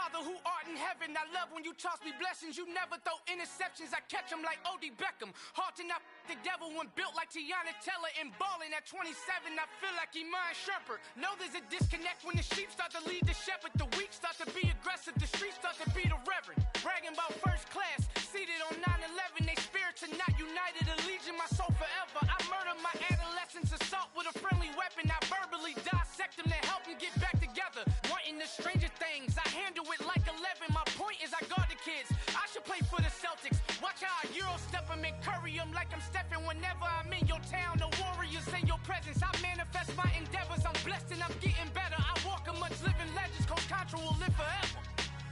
Father who art in heaven, I love when you toss me blessings. You never throw interceptions, I catch them like O.D. Beckham. Hard to not the devil when built like Tiana Teller. And balling at 27, I feel like Iman Shumpert. Know there's a disconnect when the sheep start to lead the shepherd. The weak start to be aggressive, the streets start to be the reverend. Bragging about first class, seated on 9/11. They spirits are not united, a legion, my soul forever. I murder my adolescence, assault with a friendly weapon. I verbally dissect them to help them get back together. Wanting the stranger things, I handle it like 11. My point is I guard the kids. I should play for the Celtics. Watch how I Euro step them and curry them like I'm Stephen. Whenever I'm in your town, the Warriors in your presence. I manifest my endeavors. I'm blessed and I'm getting better. I walk amongst living legends. Coach Contra will live forever.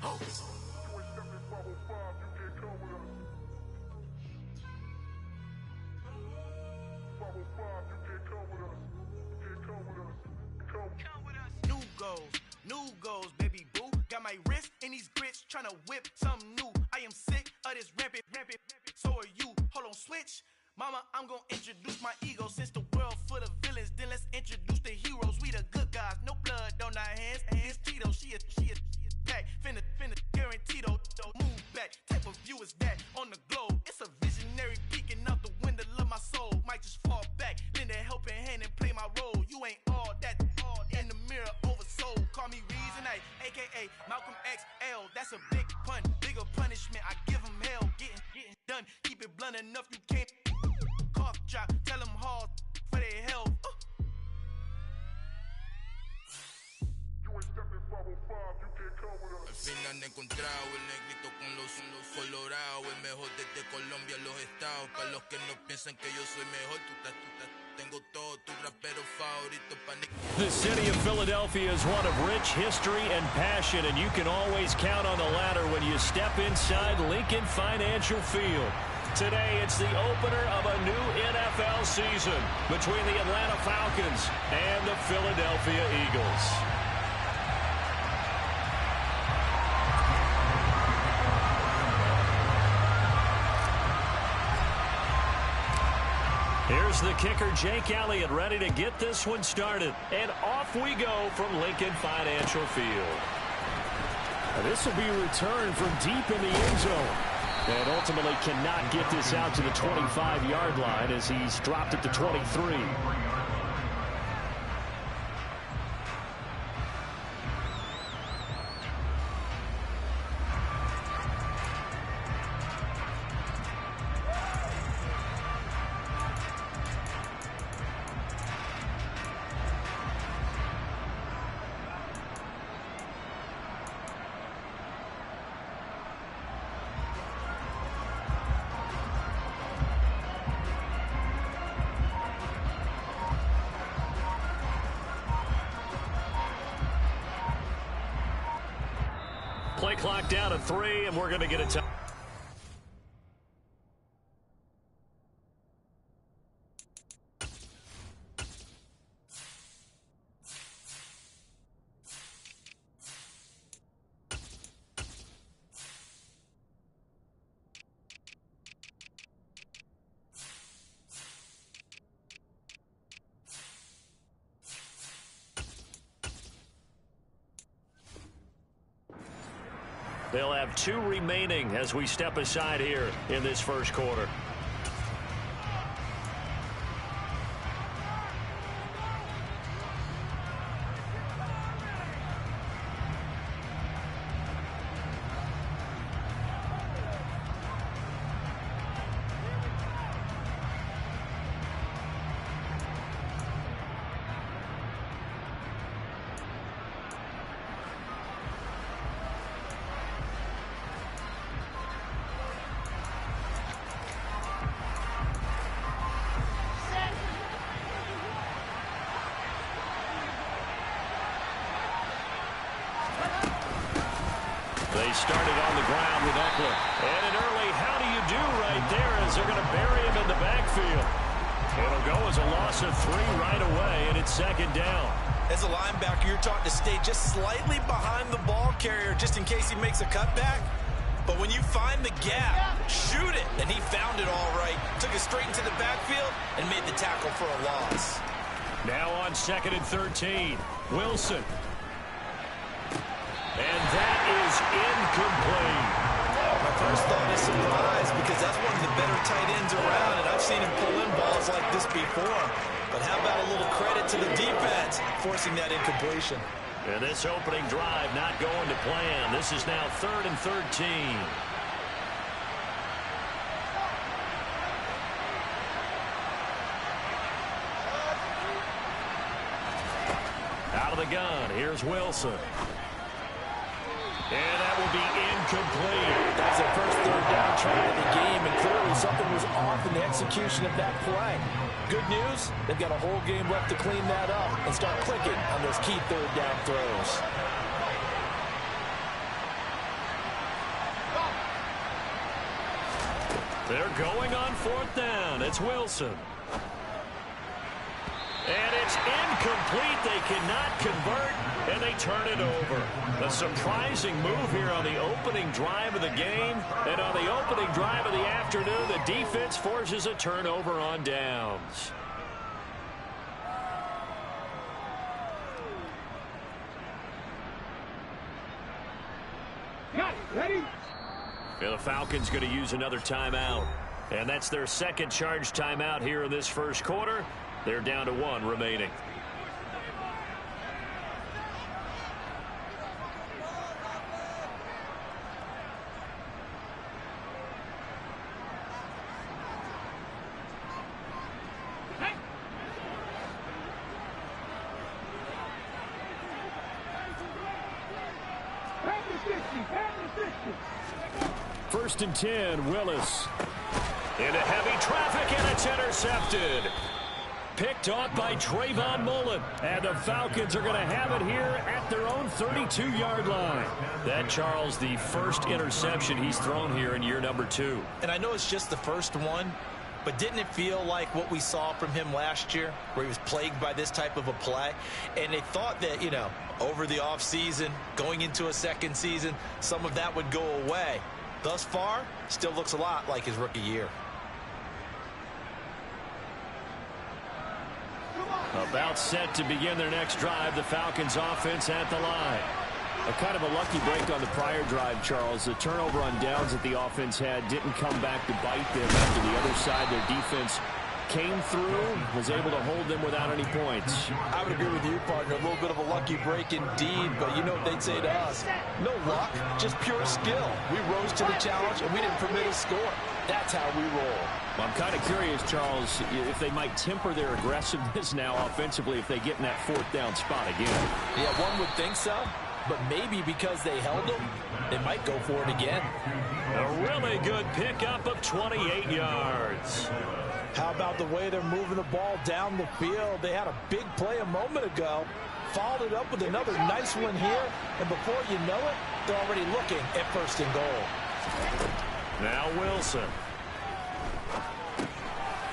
Oh. New goals, baby boo. Got my wrist in these grits, tryna whip something new. I am sick of this rampant. So are you. Hold on, switch. Mama, I'm gonna introduce my ego. Since the world full of villains, then let's introduce the heroes. We the good guys, no blood on our hands. It's Tito, she is back. Finna guaranteed, move back. Type of view is that on the globe? It's a visionary peeking out the window of my soul. Might just fall back, lend a helping hand and play my role. You ain't all that in the mirror oversold. Call me Reason A, aka Malcolm XL. That's a big pun, bigger punishment. I give him hell, getting done. Keep it blunt enough, you can't cough drop. Tell them hard for their health. Al fin han encontrado el negrito con los colorados, el mejor desde Colombia a los estados. Para los que no piensan que yo soy mejor, tengo todo tu rapero favorito pa' The city of Philadelphia is one of rich history and passion, and you can always count on the latter when you step inside Lincoln Financial Field. Today, it's the opener of a new NFL season between the Atlanta Falcons and the Philadelphia Eagles. Here's the kicker, Jake Elliott, ready to get this one started. And off we go from Lincoln Financial Field. This will be returned from deep in the end zone. And ultimately cannot get this out to the 25-yard line as he's dropped it to 23. Play clock down to 3, and we're going to get a time. They'll have 2 remaining as we step aside here in this first quarter. They started on the ground with Eckler. And an early how do you do right there as they're going to bury him in the backfield. It'll go as a loss of 3 right away, and it's second down. As a linebacker, you're taught to stay just slightly behind the ball carrier just in case he makes a cutback. But when you find the gap, shoot it. And he found it all right. Took it straight into the backfield and made the tackle for a loss. Now on 2nd and 13, Wilson. And that is is incomplete. My first thought is surprise, because that's one of the better tight ends around, and I've seen him pull in balls like this before. But how about a little credit to the defense forcing that incompletion? And this opening drive not going to plan. This is now 3rd and 13. Out of the gun, here's Wilson. And that will be incomplete. That's their first 3rd down try of the game, and clearly something was off in the execution of that play. Good news, they've got a whole game left to clean that up and start clicking on those key 3rd down throws. They're going on 4th down. It's Wilson. And it's incomplete. They cannot convert, and they turn it over. A surprising move here on the opening drive of the game. And on the opening drive of the afternoon, the defense forces a turnover on downs. Ready? And the Falcons going to use another timeout. And that's their second charge timeout here in this first quarter. They're down to 1 remaining. First and 10, Willis. Into heavy traffic, and it's intercepted. Picked off by Trayvon Mullen. And the Falcons are going to have it here at their own 32-yard line. That, Charles, the first interception he's thrown here in year number 2. And I know it's just the first one, but didn't it feel like what we saw from him last year, where he was plagued by this type of a play? And they thought that, you know, over the offseason, going into a second season, some of that would go away. Thus far, still looks a lot like his rookie year. About set to begin their next drive, the Falcons offense at the line. A kind of a lucky break on the prior drive, Charles. The turnover on downs that the offense had didn't come back to bite them after the other side. Their defense came through, was able to hold them without any points. I would agree with you, partner. A little bit of a lucky break indeed, but you know what they'd say to us. No luck, just pure skill. We rose to the challenge, and we didn't permit a score. That's how we roll. Well, I'm kind of curious, Charles, if they might temper their aggressiveness now offensively if they get in that 4th down spot again. Yeah, one would think so, but maybe because they held them, they might go for it again. A really good pickup of 28 yards. How about the way they're moving the ball down the field? They had a big play a moment ago, followed it up with another nice one here, and before you know it, they're already looking at 1st and goal. Now Wilson.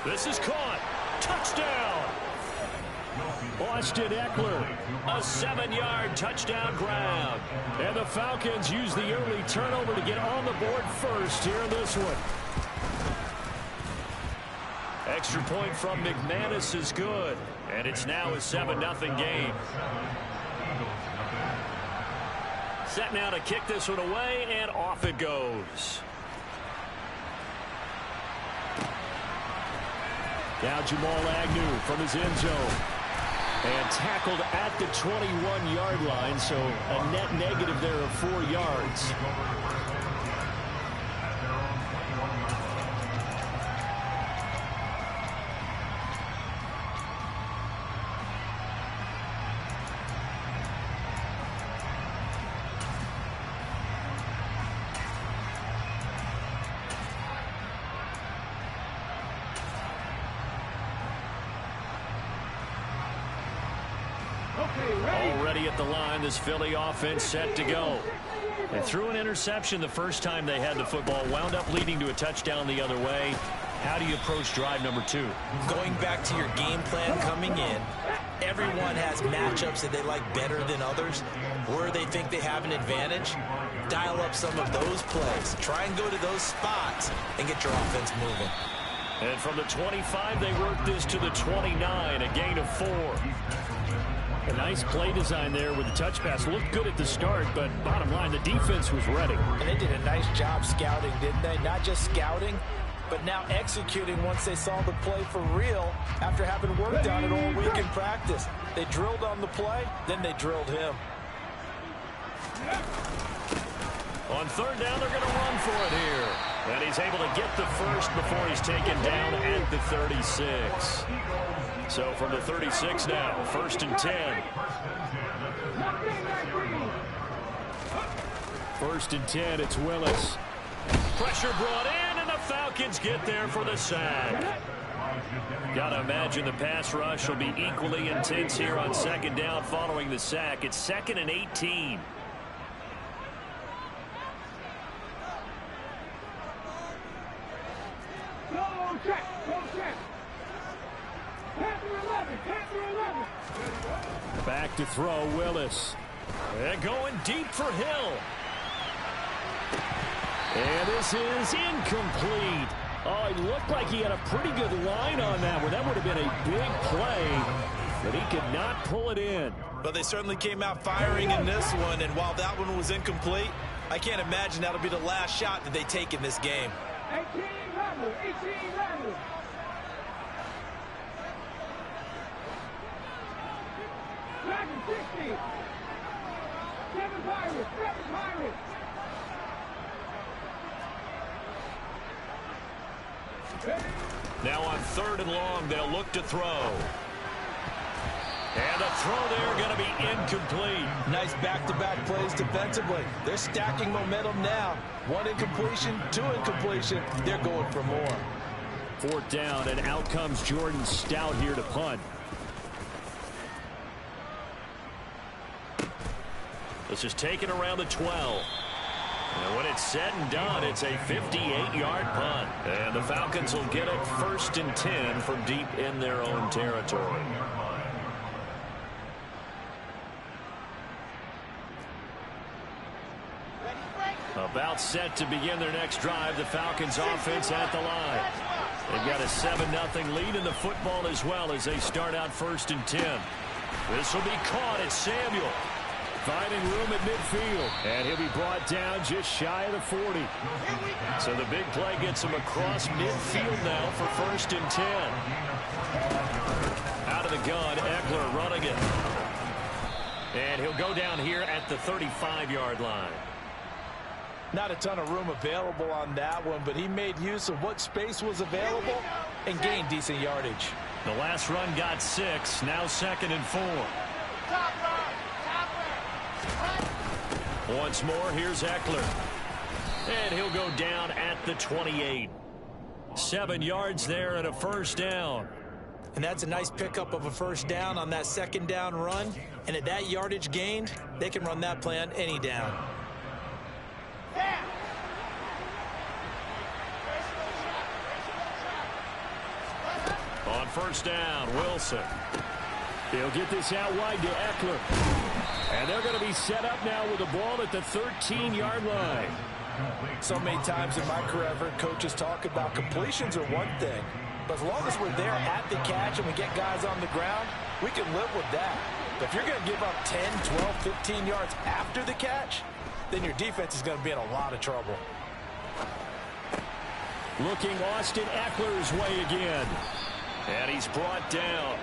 This is caught. Touchdown. Austin Eckler. A 7-yard touchdown grab. And the Falcons use the early turnover to get on the board first here in this one. Extra point from McManus is good. And it's now a 7-0 game. Set now to kick this one away, and off it goes. Now Jamal Agnew from his end zone. And tackled at the 21-yard line, so a net negative there of 4 yards. Already at the line, this Philly offense set to go. They threw an interception the first time they had the football, wound up leading to a touchdown the other way. How do you approach drive number 2? Going back to your game plan coming in, everyone has matchups that they like better than others. Where they think they have an advantage, dial up some of those plays. Try and go to those spots and get your offense moving. And from the 25, they work this to the 29, a gain of 4. A nice play design there with the touch pass. Looked good at the start, but bottom line, the defense was ready. And they did a nice job scouting, didn't they? Not just scouting, but now executing once they saw the play for real after having worked on it all week in practice. They drilled on the play, then they drilled him. On third down, they're going to run for it here. And he's able to get the first before he's taken down at the 36. So from the 36 now, 1st and 10. 1st and 10, it's Willis. Pressure brought in, and the Falcons get there for the sack. Got to imagine the pass rush will be equally intense here on 2nd down following the sack. It's 2nd and 18. Back to throw, Willis. And going deep for Hill. And this is incomplete. Oh, it looked like he had a pretty good line on that one. That would have been a big play, but he could not pull it in. But they certainly came out firing in this one, and while that one was incomplete, I can't imagine that'll be the last shot that they take in this game. 18 level. Dragon 60. 7 Pirates. Now on 3rd and long, they'll look to throw. And the throw there going to be incomplete. Nice back-to-back plays defensively. They're stacking momentum now. 1 incompletion, 2 incompletion. They're going for more. 4th down, and out comes Jordan Stout here to punt. This is taken around the 12. And when it's said and done, it's a 58-yard punt. And the Falcons will get it 1st and 10 from deep in their own territory. About set to begin their next drive. The Falcons offense at the line. They've got a 7-0 lead in the football as well as they start out 1st and 10. This will be caught at Samuel. Finding room at midfield. And he'll be brought down just shy of the 40. So the big play gets him across midfield now for 1st and 10. Out of the gun, Eckler running it. And he'll go down here at the 35-yard line. Not a ton of room available on that one, but he made use of what space was available and gained decent yardage. The last run got 6, now 2nd and 4. Once more, here's Eckler. And he'll go down at the 28. 7 yards there and a 1st down. And that's a nice pickup of a 1st down on that 2nd down run. And at that yardage gained, they can run that play on any down. On 1st down, Wilson. He'll get this out wide to Eckler. And they're going to be set up now with the ball at the 13-yard line. So many times in my career, I've heard coaches talk about completions are one thing. But as long as we're there at the catch and we get guys on the ground, we can live with that. But if you're going to give up 10, 12, 15 yards after the catch, then your defense is going to be in a lot of trouble. Looking Austin Eckler's way again. And he's brought down.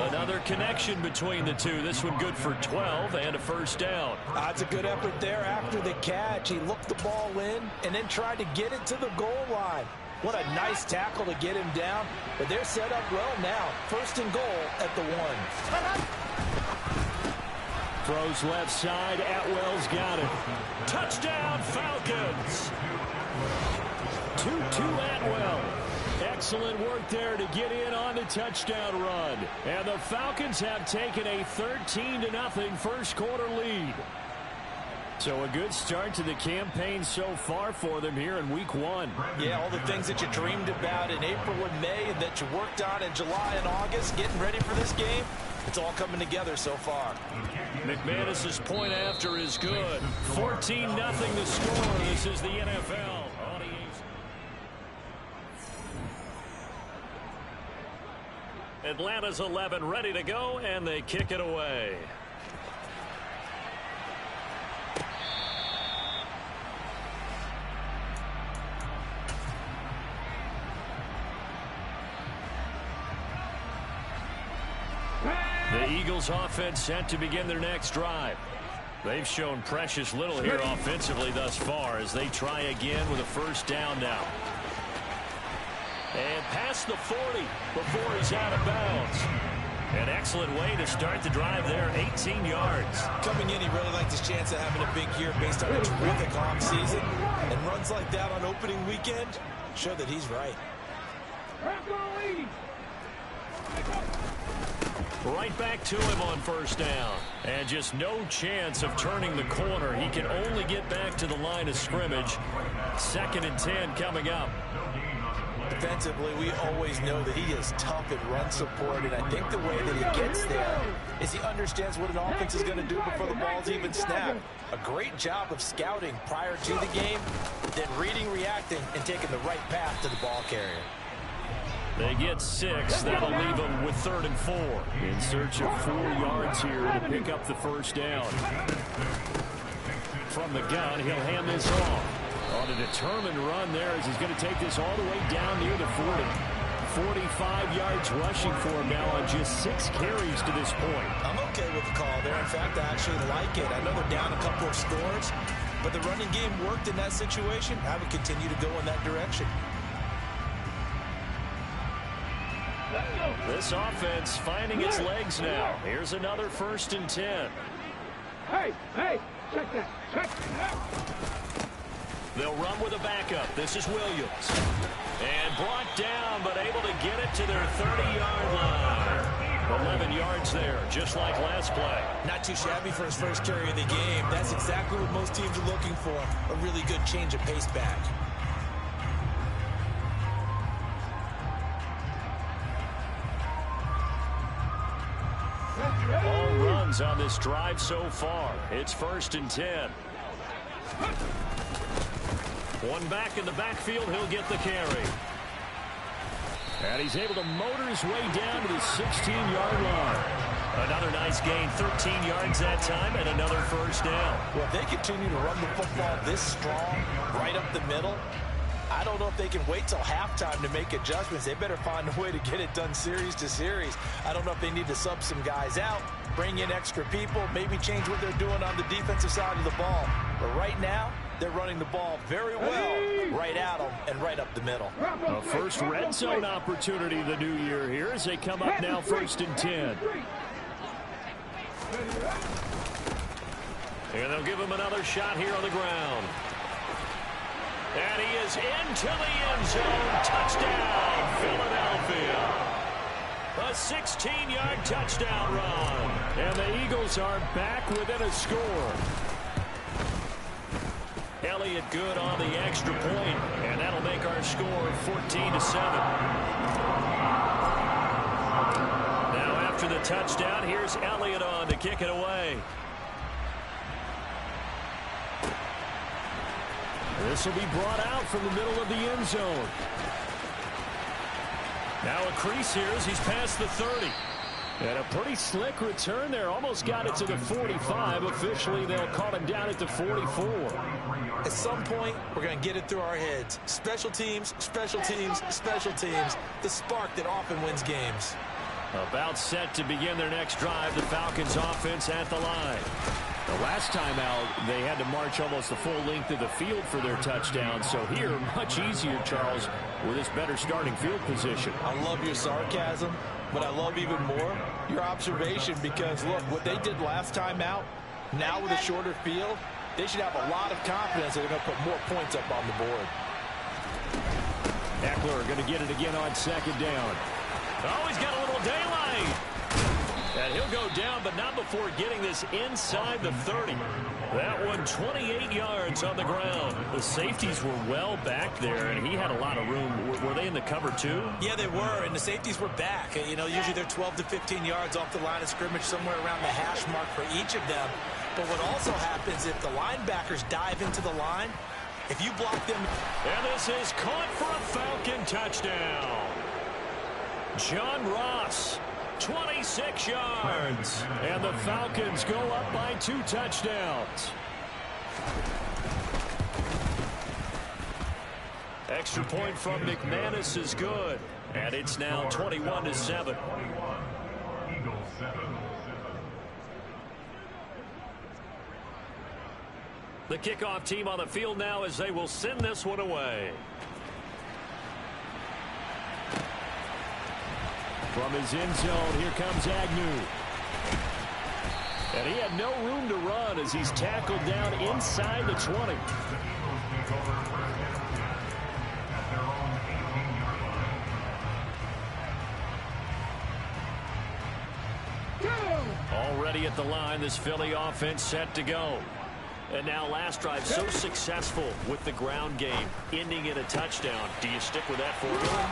Another connection between the two. This one good for 12 and a 1st down. That's a good effort there after the catch. He looked the ball in and then tried to get it to the goal line. What a nice tackle to get him down. But they're set up well now. 1st and goal at the 1. Throws left side. Atwell's got it. Touchdown, Falcons. 2-2 Atwell. Excellent work there to get in on the touchdown run. And the Falcons have taken a 13-0 1st quarter lead. So a good start to the campaign so far for them here in week 1. Yeah, all the things that you dreamed about in April and May and that you worked on in July and August, getting ready for this game, it's all coming together so far. McManus's point after is good. 14-0 the score. This is the NFL. Atlanta's 11 ready to go, and they kick it away. The Eagles offense set to begin their next drive. They've shown precious little here offensively thus far as they try again with a first down now. And past the 40 before he's out of bounds. An excellent way to start the drive there, 18 yards. Coming in, he really liked his chance of having a big year based on a terrific offseason. And runs like that on opening weekend show that he's right. Right back to him on first down. And just no chance of turning the corner. He can only get back to the line of scrimmage. 2nd and 10 coming up. Defensively, we always know that he is tough in run support, and I think the way that he gets there is he understands what an offense is going to do before the ball's even snapped. A great job of scouting prior to the game, then reading, reacting, and taking the right path to the ball carrier. They get 6. That'll leave them with 3rd and 4. In search of 4 yards here to pick up the first down. From the gun, he'll hand this off. On a determined run there as he's going to take this all the way down near the 40. 45 yards rushing for him now on just 6 carries to this point. I'm okay with the call there. In fact, I actually like it. I know they're down a couple of scores, but the running game worked in that situation. I would continue to go in that direction. This offense finding its legs now. Here's another 1st and 10. Hey, check that, check that. They'll run with a backup. This is Williams. And brought down, but able to get it to their 30-yard line. 11 yards there, just like last play. Not too shabby for his first carry of the game. That's exactly what most teams are looking for. A really good change of pace back. All runs on this drive so far. It's 1st and 10. One back in the backfield, he'll get the carry. And he's able to motor his way down to the 16-yard line. Another nice gain, 13 yards that time, and another first down. Well, if they continue to run the football this strong, right up the middle, I don't know if they can wait till halftime to make adjustments. They better find a way to get it done series to series. I don't know if they need to sub some guys out, bring in extra people, maybe change what they're doing on the defensive side of the ball. But right now, they're running the ball very well right at them and right up the middle. A first red zone opportunity the new year here as they come up now 1st and 10. And they'll give him another shot here on the ground. And he is into the end zone. Touchdown, Philadelphia. A 16-yard touchdown run. And the Eagles are back within a score. Elliott good on the extra point, and that'll make our score 14-7. Now after the touchdown, here's Elliott on to kick it away. This will be brought out from the middle of the end zone. Now a crease here as he's past the 30. And a pretty slick return there. Almost got it to the 45. Officially, they'll call him down at the 44. At some point, we're going to get it through our heads. Special teams, special teams, special teams. The spark that often wins games. About set to begin their next drive. The Falcons offense at the line. The last time out, they had to march almost the full length of the field for their touchdown. So here, much easier, Charles, with this better starting field position. I love your sarcasm, but I love even more your observation because, look, what they did last time out, now with a shorter field, they should have a lot of confidence that they're going to put more points up on the board. Eckler going to get it again on 2nd down. Oh, he's got a little daylight. And he'll go down, but not before getting this inside the 30. That one 28 yards on the ground. The safeties were well back there, and he had a lot of room. Were they in the cover too? Yeah, they were, and the safeties were back. You know, usually they're 12 to 15 yards off the line of scrimmage, somewhere around the hash mark for each of them. But what also happens if the linebackers dive into the line, if you block them. And this is caught for a Falcon touchdown. John Ross, 26 yards. And the Falcons go up by 2 touchdowns. Extra point from McManus is good. And it's now 21-7. The kickoff team on the field now as they will send this one away. From his end zone, here comes Agnew. And he had no room to run as he's tackled down inside the 20. Already at the line, this Philly offense set to go. And now last drive so successful with the ground game, ending in a touchdown. Do you stick with that formula?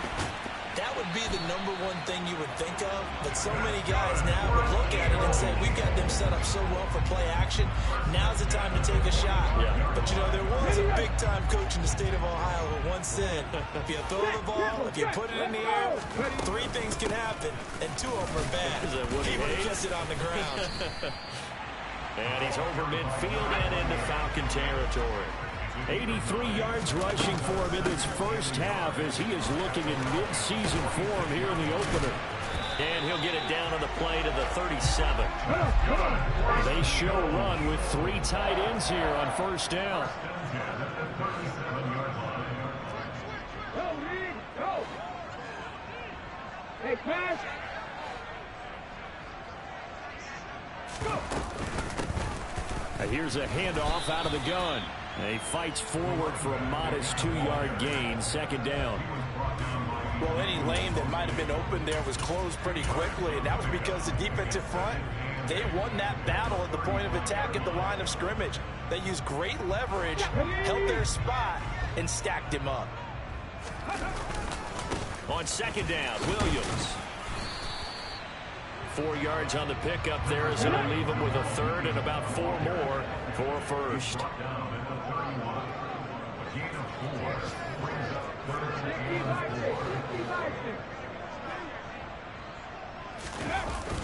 That would be the #1 thing you would think of, but so many guys now would look at it and say, we've got them set up so well for play action. Now's the time to take a shot. Yeah. But, you know, there was a big-time coach in the state of Ohio who once said, if you throw the ball, if you put it in the air, 3 things can happen, and 2 of them are bad. He would have kept it on the ground. And he's over midfield and into Falcon territory. 83 yards rushing for him in this first half as he is looking in mid-season form here in the opener. And he'll get it down on the play to the 37. They show run with 3 tight ends here on first down. Go, Reed, go! Hey, pass! Go! Here's a handoff out of the gun. He fights forward for a modest 2-yard gain, second down. Well, any lane that might have been open there was closed pretty quickly, and that was because the defensive front, they won that battle at the point of attack at the line of scrimmage. They used great leverage, held their spot, and stacked him up. On second down, Williams. 4 yards on the pickup there as it'll leave him with a third and about 4 more for a first.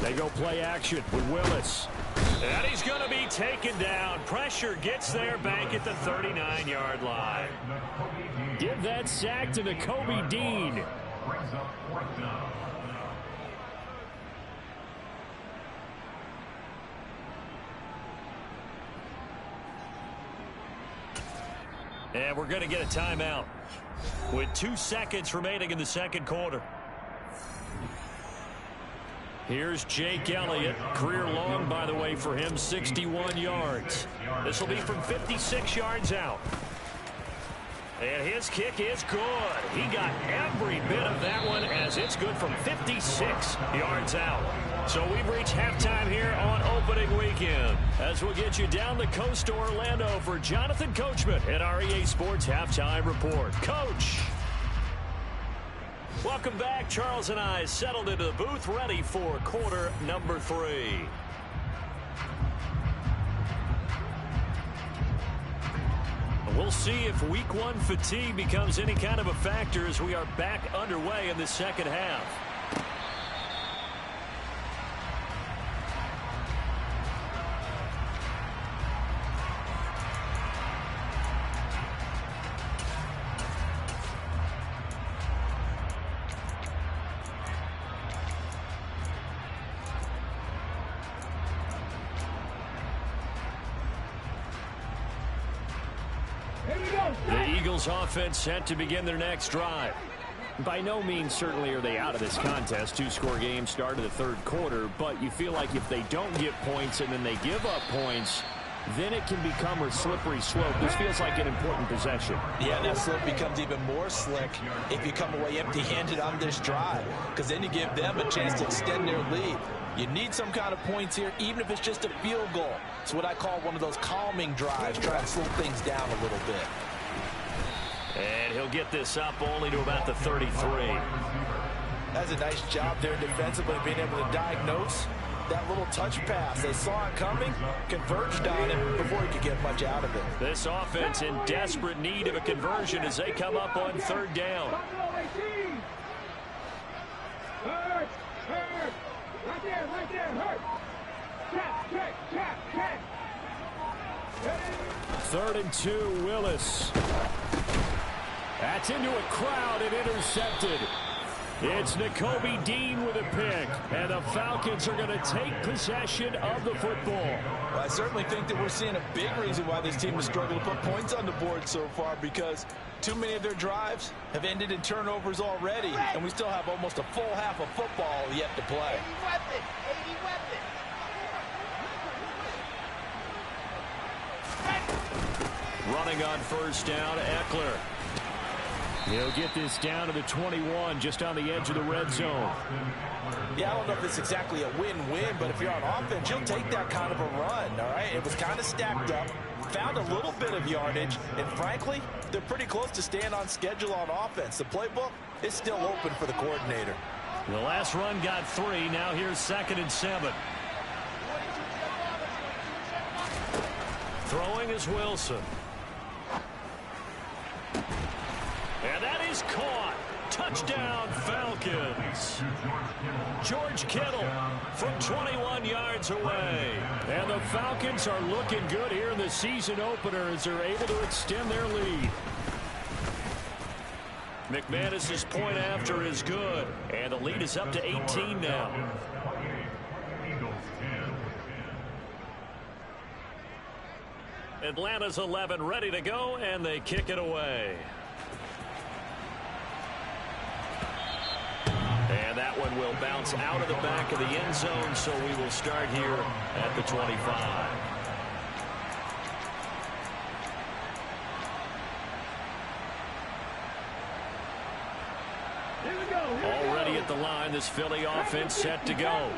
They go play action with Willis. And he's going to be taken down. Pressure gets there back at the 39-yard line. Give that sack to Nakobe Dean. And we're going to get a timeout with 2 seconds remaining in the second quarter. Here's Jake Elliott. Career long, by the way, for him, 61 yards. This will be from 56 yards out. And his kick is good. He got every bit of that one as it's good from 56 yards out. So we've reached halftime here on opening weekend as we'll get you down the coast to Orlando for Jonathan Coachman at our EA Sports Halftime Report. Coach. Welcome back. Charles and I settled into the booth ready for quarter number 3. We'll see if week 1 fatigue becomes any kind of a factor as we are back underway in the second half. The Eagles offense set to begin their next drive. By no means certainly are they out of this contest. 2-score game started the third quarter, but you feel like if they don't get points and then they give up points, then it can become a slippery slope. This feels like an important possession. Yeah, that slope becomes even more slick if you come away empty-handed on this drive, because then you give them a chance to extend their lead. You need some kind of points here, even if it's just a field goal. It's what I call one of those calming drives, try and slow things down a little bit. And he'll get this up only to about the 33. That's a nice job there defensively, being able to diagnose that little touch pass. They saw it coming, converged on it before he could get much out of it. This offense in desperate need of a conversion as they come up on third down. 3rd and 2, Willis. That's into a crowd and intercepted. It's Nakobe Dean with a pick, and the Falcons are going to take possession of the football. Well, I certainly think that we're seeing a big reason why this team has struggled to put points on the board so far, because too many of their drives have ended in turnovers already, and we still have almost a full half of football yet to play. Running on 1st down, Eckler. He'll get this down to the 21, just on the edge of the red zone. Yeah, I don't know if it's exactly a win-win, but if you're on offense, you'll take that kind of a run, all right? It was kind of stacked up, found a little bit of yardage, and frankly, they're pretty close to staying on schedule on offense. The playbook is still open for the coordinator. The last run got 3. Now here's 2nd and 7. Throwing is Wilson. And that is caught. Touchdown, Falcons. George Kittle from 21 yards away. And the Falcons are looking good here in the season opener as they're able to extend their lead. McManus's point after is good. And the lead is up to 18 now. Atlanta's 11 ready to go, and they kick it away. And that one will bounce out of the back of the end zone, so we will start here at the 25. Already at the line, this Philly offense set to go.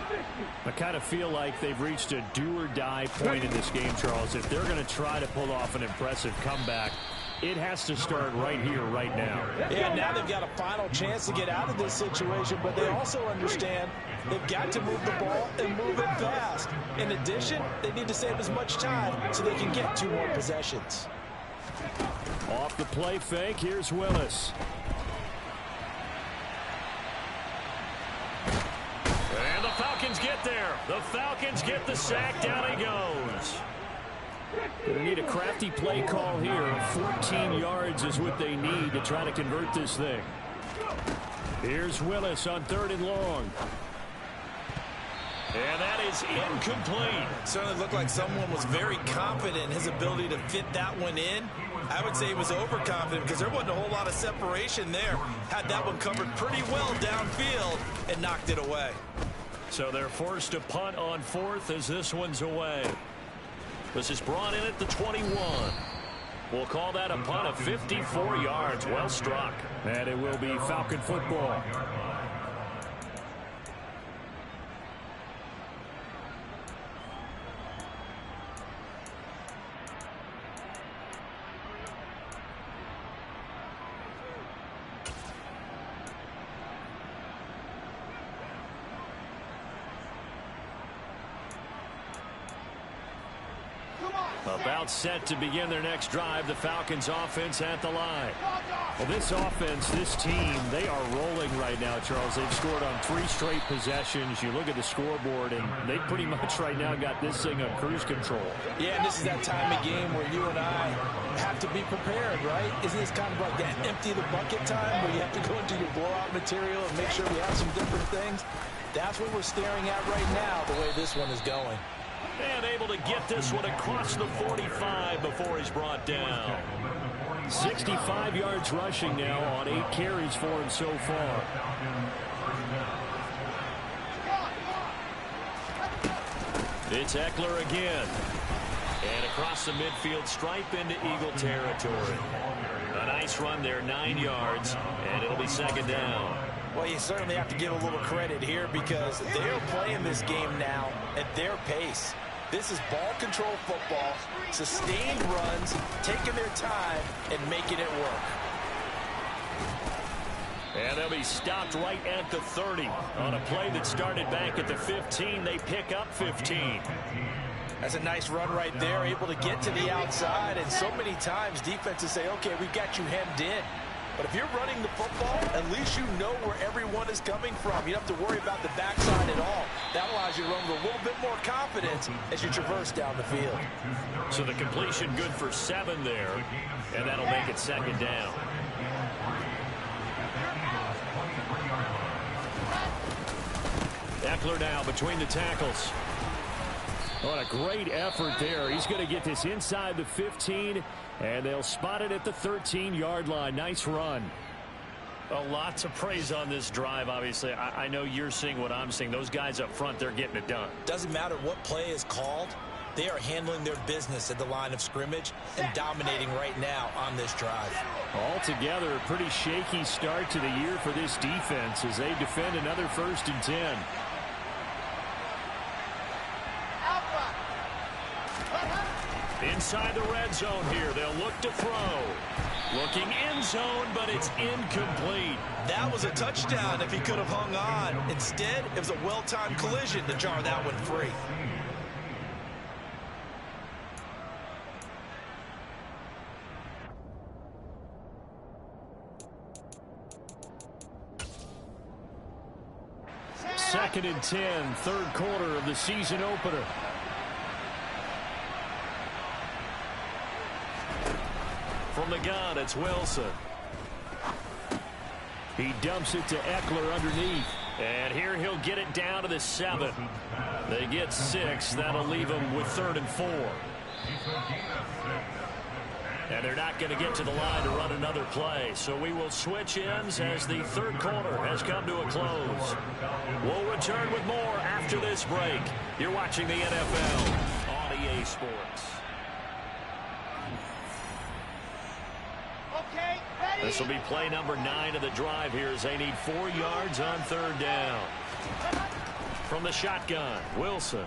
I kind of feel like they've reached a do-or-die point in this game, Charles. If they're going to try to pull off an impressive comeback, it has to start right here, right now. Yeah, now they've got a final chance to get out of this situation, but they also understand they've got to move the ball and move it fast. In addition, they need to save as much time so they can get 2 more possessions. Off the play fake, here's Willis. And the Falcons get there. The Falcons get the sack. Down he goes. They need a crafty play call here. 14 yards is what they need to try to convert this thing. Here's Willis on 3rd and long. And that is incomplete. Certainly looked like someone was very confident in his ability to fit that one in. I would say he was overconfident because there wasn't a whole lot of separation there. Had that one covered pretty well downfield and knocked it away. So they're forced to punt on 4th as this one's away. This is brought in at the 21. We'll call that a punt of 54 yards. Well struck. And it will be Falcon football. About set to begin their next drive. The Falcons offense at the line. Well, this offense, this team, they are rolling right now, Charles. They've scored on 3 straight possessions. You look at the scoreboard, and they pretty much right now got this thing on cruise control. Yeah, and this is that time of game where you and I have to be prepared, right? Isn't this kind of like that empty the bucket time where you have to go into your blowout material and make sure we have some different things? That's what we're staring at right now, the way this one is going. And able to get this one across the 45 before he's brought down. 65 yards rushing now on 8 carries for him so far. It's Eckler again. And across the midfield stripe into Eagle territory. A nice run there, 9 yards, and it'll be 2nd down. Well, you certainly have to give a little credit here because they're playing this game now at their pace. This is ball control football, sustained runs, taking their time, and making it work. And they'll be stopped right at the 30. On a play that started back at the 15, they pick up 15. That's a nice run right there, able to get to the outside. And so many times defenses say, okay, we've got you hemmed in. But if you're running the football, at least you know where everyone is coming from. You don't have to worry about the backside at all. That allows allows you to run with a little bit more confidence as you traverse down the field. So the completion good for 7 there, and that'll make it 2nd down. Ekeler now between the tackles. What a great effort there. He's going to get this inside the 15, and they'll spot it at the 13-yard line. Nice run. Well, lots of praise on this drive, obviously. I know you're seeing what I'm seeing. Those guys up front, they're getting it done. Doesn't matter what play is called. They are handling their business at the line of scrimmage and dominating right now on this drive. Altogether, a pretty shaky start to the year for this defense as they defend another 1st and 10. Inside the red zone here. They'll look to throw. Looking end zone, but it's incomplete. That was a touchdown if he could have hung on. Instead, it was a well-timed collision to jar that one free. Second and 10, 3rd quarter of the season opener. From the gun, it's Wilson. He dumps it to Ekeler underneath. And here he'll get it down to the 7. They get 6. That'll leave them with 3rd and 4. And they're not going to get to the line to run another play. So we will switch ends as the 3rd quarter has come to a close. We'll return with more after this break. You're watching the NFL on EA Sports. This will be play number 9 of the drive here as they need 4 yards on 3rd down. From the shotgun, Wilson.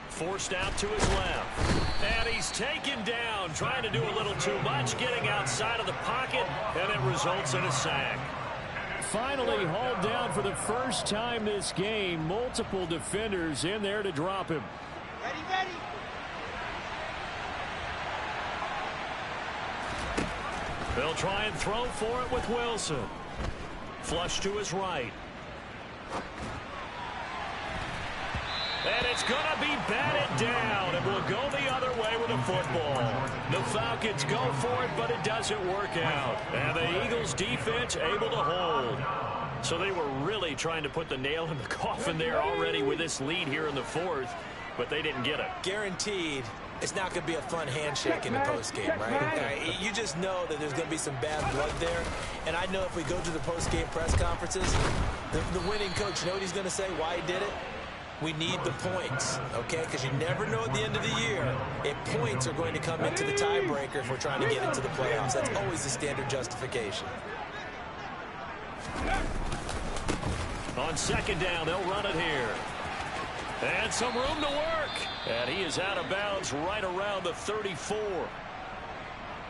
Forced out to his left. And he's taken down, trying to do a little too much, getting outside of the pocket, and it results in a sack. Finally hauled down for the first time this game. Multiple defenders in there to drop him. Ready. They'll try and throw for it with Wilson. Flush to his right. And it's going to be batted down, and will go the other way with a football. The Falcons go for it, but it doesn't work out. And the Eagles defense able to hold. So they were really trying to put the nail in the coffin there already with this lead here in the 4th, but they didn't get it. Guaranteed. It's not going to be a fun handshake in the postgame, right? You just know that there's going to be some bad blood there. And I know if we go to the postgame press conferences, the winning coach, you know what he's going to say, why he did it? We need the points, okay? Because you never know at the end of the year if points are going to come into the tiebreaker if we're trying to get into the playoffs. That's always the standard justification. On 2nd down, they'll run it here. And some room to work. And he is out of bounds right around the 34.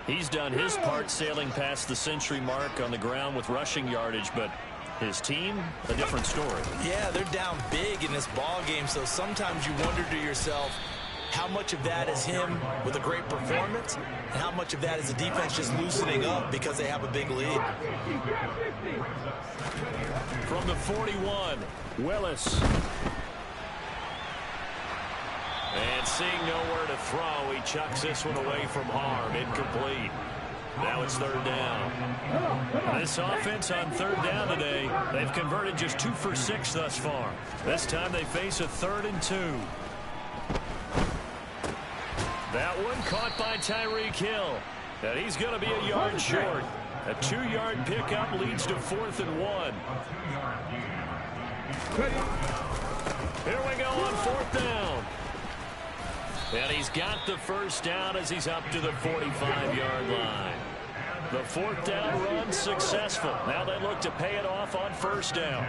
He's done his part sailing past the century mark on the ground with rushing yardage, but his team, a different story. Yeah, they're down big in this ball game, so sometimes you wonder to yourself how much of that is him with a great performance and how much of that is the defense just loosening up because they have a big lead. From the 41, Willis. And seeing nowhere to throw, he chucks this one away from harm. Incomplete. Now it's 3rd down. This offense on 3rd down today, they've converted just 2 for 6 thus far. This time they face a 3rd and 2. That one caught by Tyreek Hill. And he's going to be a yard short. A 2-yard pickup leads to 4th and 1. Here we go on 4th down. And he's got the 1st down as he's up to the 45-yard line. The 4th down run successful. Now they look to pay it off on 1st down.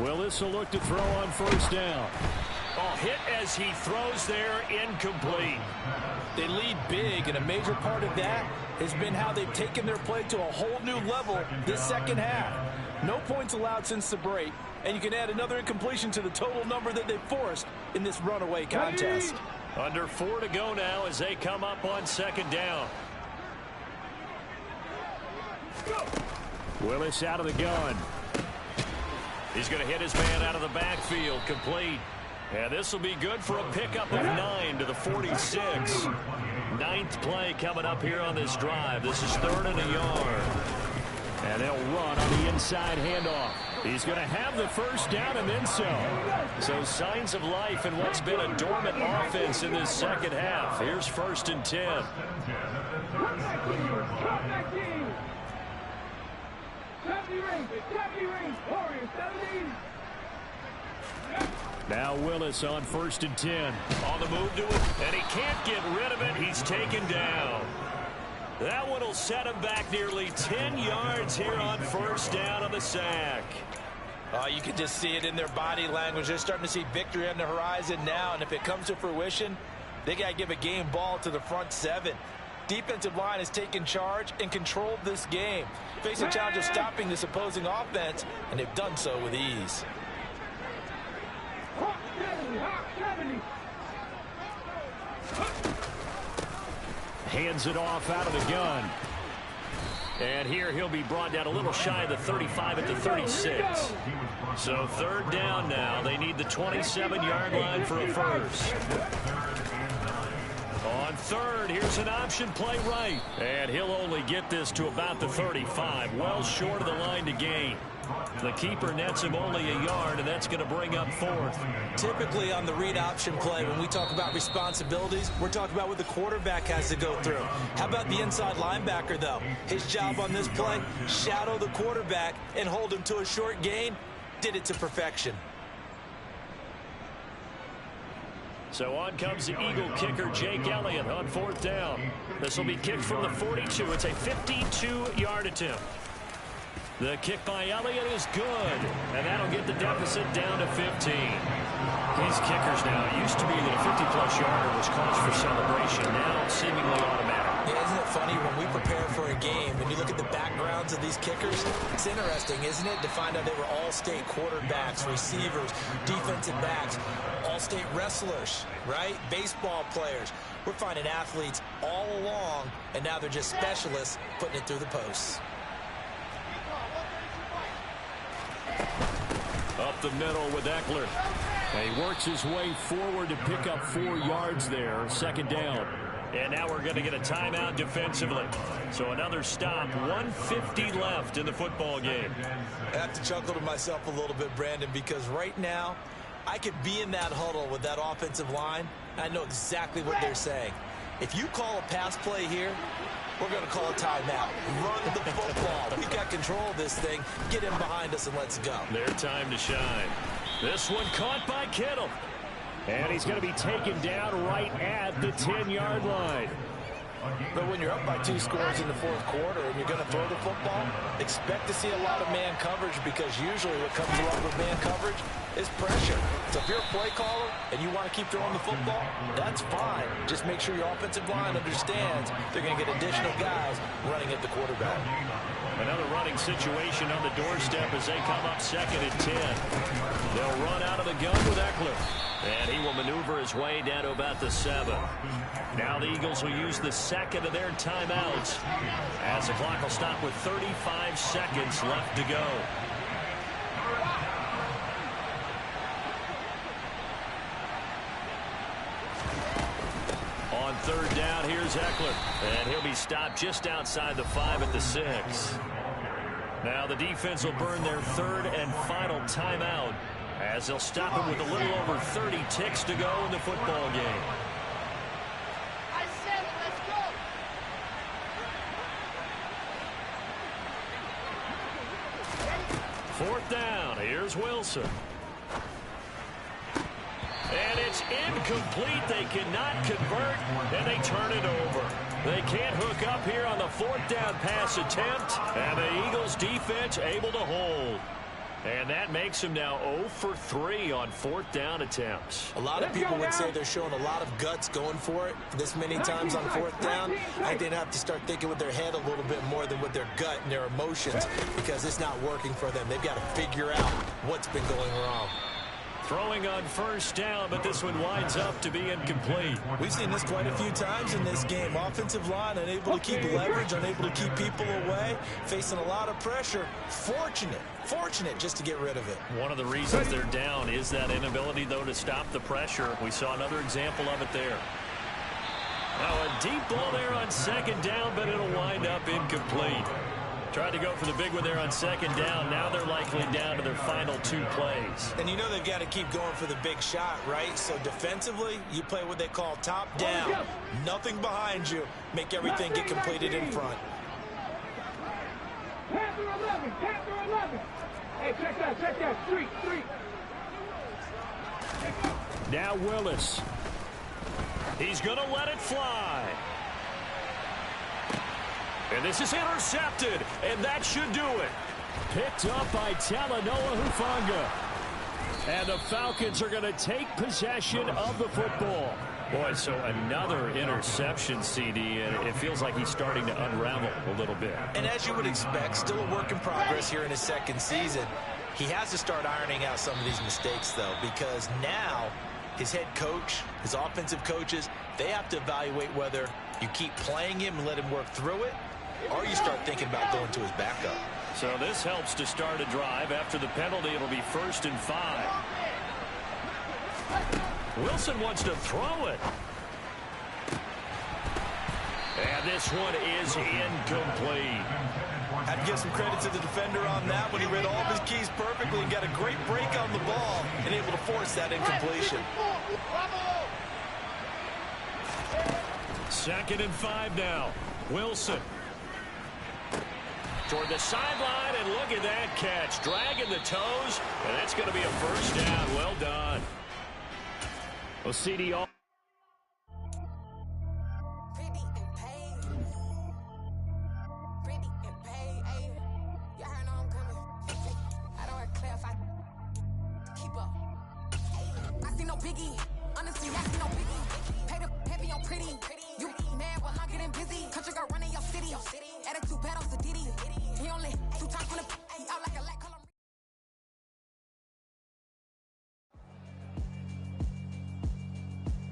Willis will look to throw on 1st down. Oh, hit as he throws there, incomplete. They lead big, and a major part of that has been how they've taken their play to a whole new level this 2nd half. No points allowed since the break, and you can add another incompletion to the total number that they've forced in this runaway contest. Under 4 to go now as they come up on 2nd down. Willis out of the gun. He's going to hit his man out of the backfield, complete. And this will be good for a pickup of 9 to the 46. 9th play coming up here on this drive. This is 3rd and a yard. And they'll run on the inside handoff. He's going to have the first down and then some. So signs of life in what's been a dormant offense in this second half. Here's 1st and 10. Now Willis on 1st and 10. On the move to it, and he can't get rid of it. He's taken down. That one will set him back nearly 10 yards here on 1st down on the sack. You can just see it in their body language. They're starting to see victory on the horizon now, and if it comes to fruition, they got to give a game ball to the front 7. Defensive line has taken charge and controlled this game. Face a challenge of stopping this opposing offense, and they've done so with ease. Hands it off out of the gun. And here he'll be brought down a little shy of the 35 at the 36. So 3rd down now. They need the 27-yard line for a first. On 3rd, here's an option play right. And he'll only get this to about the 35. Well short of the line to gain. The keeper nets him only a yard, and that's going to bring up 4th. Typically on the read option play, when we talk about responsibilities, we're talking about what the quarterback has to go through. How about the inside linebacker, though? His job on this play, shadow the quarterback and hold him to a short gain. Did it to perfection. So on comes the Eagle kicker, Jake Elliott, on 4th down. This will be kicked from the 42. It's a 52-yard attempt. The kick by Elliott is good, and that'll get the deficit down to 15. These kickers now, it used to be that a 50-plus yarder was cause for celebration. Now it's seemingly automatic. Yeah, isn't it funny when we prepare for a game, when you look at the backgrounds of these kickers, it's interesting, isn't it, to find out they were all-state quarterbacks, receivers, defensive backs, all-state wrestlers, right? Baseball players. We're finding athletes all along, and now they're just specialists putting it through the posts. Up the middle with Eckler. And he works his way forward to pick up 4 yards there. 2nd down. And now we're going to get a timeout defensively. So another stop. 1:50 left in the football game. I have to chuckle to myself a little bit, Brandon, because right now I could be in that huddle with that offensive line. I know exactly what they're saying. If you call a pass play here, we're going to call a timeout. Run the football. We've got control of this thing. Get in behind us and let's go. Their time to shine. This one caught by Kittle. And he's going to be taken down right at the 10-yard line. But when you're up by 2 scores in the 4th quarter and you're going to throw the football, expect to see a lot of man coverage, because usually what comes along with man coverage is pressure. So if you're a play caller and you want to keep throwing the football, that's fine. Just make sure your offensive line understands they're going to get additional guys running at the quarterback. Another running situation on the doorstep as they come up 2nd and 10. They'll run out of the gun with Eckler. And he will maneuver his way down to about the 7. Now the Eagles will use the 2nd of their timeouts as the clock will stop with 35 seconds left to go. On 3rd down, here's Eckler. And he'll be stopped just outside the 5 at the 6. Now the defense will burn their 3rd and final timeout, as they'll stop him with a little over 30 ticks to go in the football game. I said it, let's go. 4th down, here's Wilson. And it's incomplete. They cannot convert, and they turn it over. They can't hook up here on the 4th down pass attempt, and the Eagles defense able to hold. And that makes him now 0 for 3 on 4th down attempts. A lot of people would say they're showing a lot of guts going for it this many times on 4th down. I think they have to start thinking with their head a little bit more than with their gut and their emotions, because it's not working for them. They've got to figure out what's been going wrong. Throwing on first down, but this one winds up to be incomplete. We've seen this quite a few times in this game. Offensive line unable to keep leverage, unable to keep people away, facing a lot of pressure. Fortunate just to get rid of it. One of the reasons they're down is that inability, though, to stop the pressure. We saw another example of it there. Now a deep ball there on second down, but it'll wind up incomplete. Tried to go for the big one there on second down. Now they're likely down to their final 2 plays. And you know they've got to keep going for the big shot, right? So defensively, you play what they call top down. Nothing behind you. Make everything get completed in front. Panther 11. Hey, check that. Street. Now Willis. He's going to let it fly. And this is intercepted, and that should do it. Picked up by Talanoa Hufanga. And the Falcons are going to take possession of the football. Boy, so another interception, CD, and it feels like he's starting to unravel a little bit. And as you would expect, still a work in progress here in his second season. He has to start ironing out some of these mistakes, though, because now his head coach, his offensive coaches, they have to evaluate whether you keep playing him and let him work through it, or you start thinking about going to his backup. So this helps to start a drive. After the penalty, it'll be 1st and 5. Wilson wants to throw it. And this one is incomplete. I'd give some credit to the defender on that when he read all of his keys perfectly and got a great break on the ball and able to force that incompletion. 2nd and 5 now. Wilson. Toward the sideline, and look at that catch. Dragging the toes, and that's going to be a first down. Well done. Well, CD all.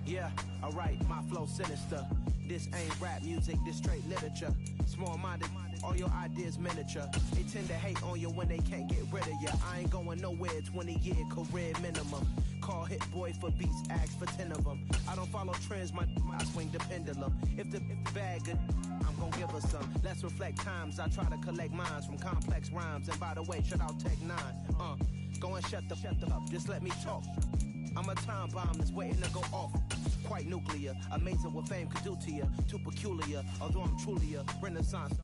Yeah, alright, my flow sinister. This ain't rap music, this straight literature. Small-minded, all your ideas miniature. They tend to hate on you when they can't get rid of you. I ain't going nowhere, 20-year career minimum. Call Hit Boy for beats, ask for 10 of them. I don't follow trends, I swing the pendulum. If the bag good, I'm gonna give her some. Let's reflect times, I try to collect minds from complex rhymes. And by the way, shut out Tech 9. Go and shut the up, just let me talk. I'm a time bomb that's waiting to go off. Quite nuclear, amazing what fame could do to you. Too peculiar, although I'm truly a renaissance.